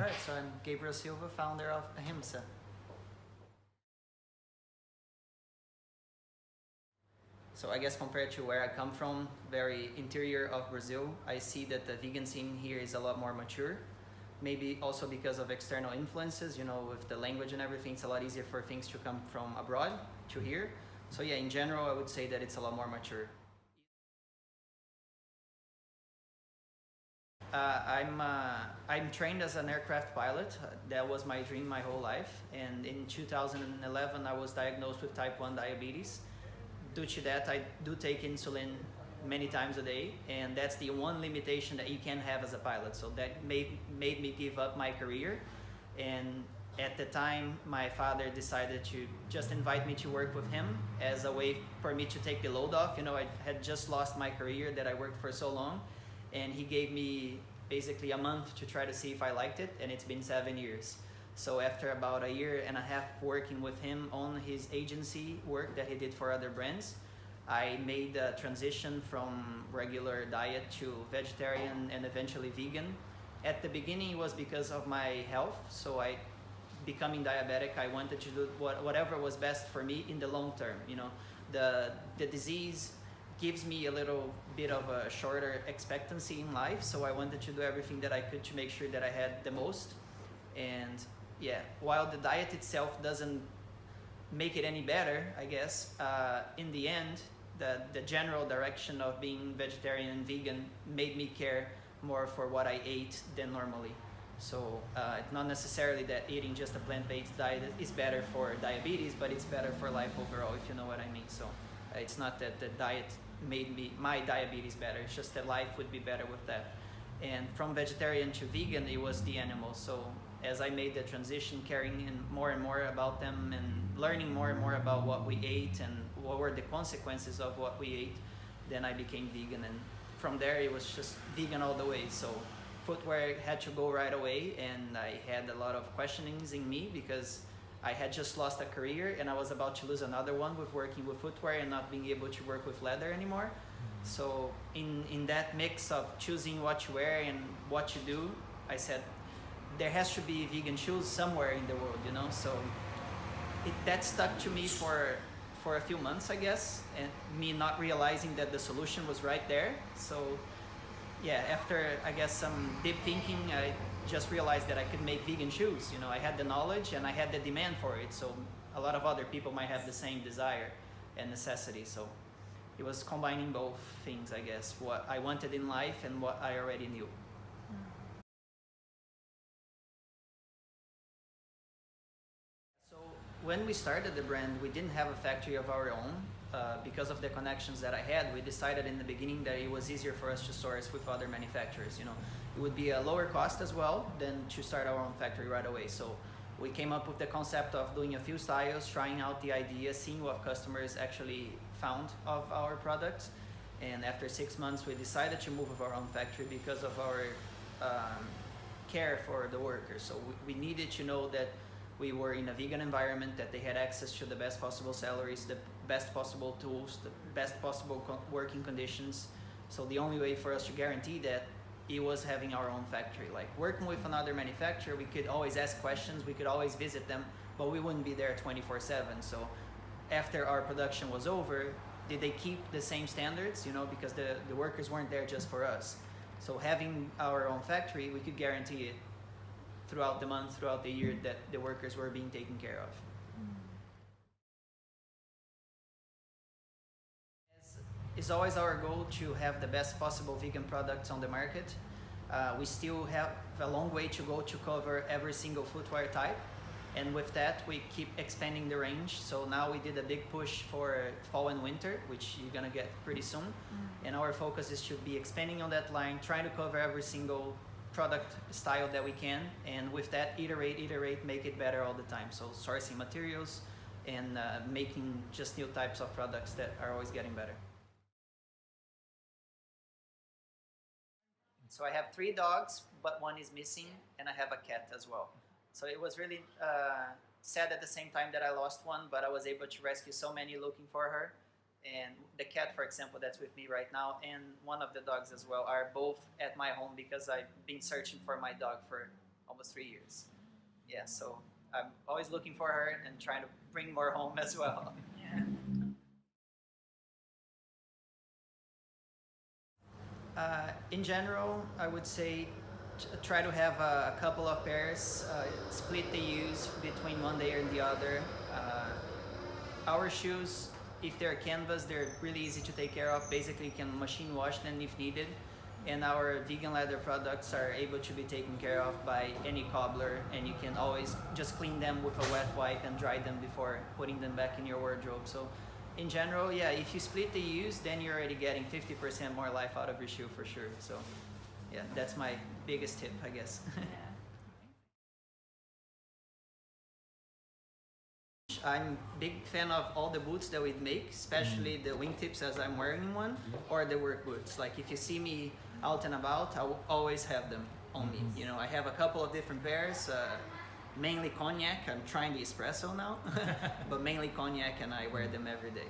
Alright, so I'm Gabriel Silva, founder of Ahimsa. So I guess compared to where I come from, very interior of Brazil, I see that the vegan scene here is a lot more mature. Maybe also because of external influences, you know, with the language and everything, it's a lot easier for things to come from abroad to here. So yeah, in general, I would say that it's a lot more mature. I'm trained as an aircraft pilot. That was my dream my whole life. And in 2011, I was diagnosed with type 1 diabetes. Due to that, I do take insulin many times a day, and that's the one limitation that you can have as a pilot. So that made me give up my career. And at the time, my father decided to just invite me to work with him as a way for me to take the load off. You know, I had just lost my career that I worked for so long, and he gave me basically a month to try to see if I liked it, and it's been 7 years. So after about a year and a half working with him on his agency work that he did for other brands, I made the transition from regular diet to vegetarian and eventually vegan. At the beginning it was because of my health, so becoming diabetic, I wanted to do whatever was best for me in the long term. You know, the disease gives me a little bit of a shorter expectancy in life, so I wanted to do everything that I could to make sure that I had the most. And yeah, while the diet itself doesn't make it any better, I guess, in the end, the general direction of being vegetarian and vegan made me care more for what I ate than normally. So it's not necessarily that eating just a plant-based diet is better for diabetes, but it's better for life overall, if you know what I mean. So it's not that the diet made my diabetes better, it's just that life would be better with that. And from vegetarian to vegan, it was the animals. So as I made the transition, caring more and more about them and learning more and more about what we ate and what were the consequences of what we ate, then I became vegan. And from there, it was just vegan all the way. So footwear had to go right away, and I had a lot of questionings in me because I had just lost a career and I was about to lose another one with working with footwear and not being able to work with leather anymore. So in that mix of choosing what you wear and what you do, I said, there has to be vegan shoes somewhere in the world, you know? So that stuck to me for a few months, I guess, and me not realizing that the solution was right there. So yeah, after I guess some deep thinking, I just realized that I could make vegan shoes. You know, I had the knowledge and I had the demand for it. So a lot of other people might have the same desire and necessity. So it was combining both things, I guess, what I wanted in life and what I already knew. So when we started the brand, we didn't have a factory of our own. Because of the connections that I had, we decided in the beginning that it was easier for us to source with other manufacturers. You know, it would be a lower cost as well than to start our own factory right away. So we came up with the concept of doing a few styles, trying out the idea, seeing what customers actually found of our products. And after 6 months, we decided to move with our own factory because of our care for the workers. So we needed to know that we were in a vegan environment, that they had access to the best possible salaries, the best possible tools, the best possible working conditions. So the only way for us to guarantee that it was having our own factory. Like working with another manufacturer, we could always ask questions, we could always visit them, but we wouldn't be there 24/7. So after our production was over, did they keep the same standards? You know, because the workers weren't there just for us. So having our own factory, we could guarantee it throughout the month, throughout the year, that the workers were being taken care of. It's always our goal to have the best possible vegan products on the market. We still have a long way to go to cover every single footwear type. And with that, we keep expanding the range. So now we did a big push for fall and winter, which you're gonna get pretty soon. And our focus is to be expanding on that line, trying to cover every single product style that we can, and with that, iterate, make it better all the time. So sourcing materials and making just new types of products that are always getting better. So I have 3 dogs, but one is missing, and I have a cat as well. So it was really sad at the same time that I lost one, but I was able to rescue so many looking for her. And the cat, for example, that's with me right now, and one of the dogs as well, are both at my home because I've been searching for my dog for almost 3 years. Yeah, so I'm always looking for her and trying to bring more home as well. Yeah. In general, I would say try to have a couple of pairs, split the use between one day and the other. Our shoes, if they're canvas, they're really easy to take care of. Basically, you can machine wash them if needed. And our vegan leather products are able to be taken care of by any cobbler, and you can always just clean them with a wet wipe and dry them before putting them back in your wardrobe. So in general, yeah, if you split the use, then you're already getting 50% more life out of your shoe for sure. So yeah, that's my biggest tip, I guess. I'm big fan of all the boots that we make, especially the wingtips as I'm wearing one, or the work boots. Like if you see me out and about, I will always have them on me. You know, I have a couple of different pairs, mainly cognac. I'm trying the espresso now, but mainly cognac, and I wear them every day.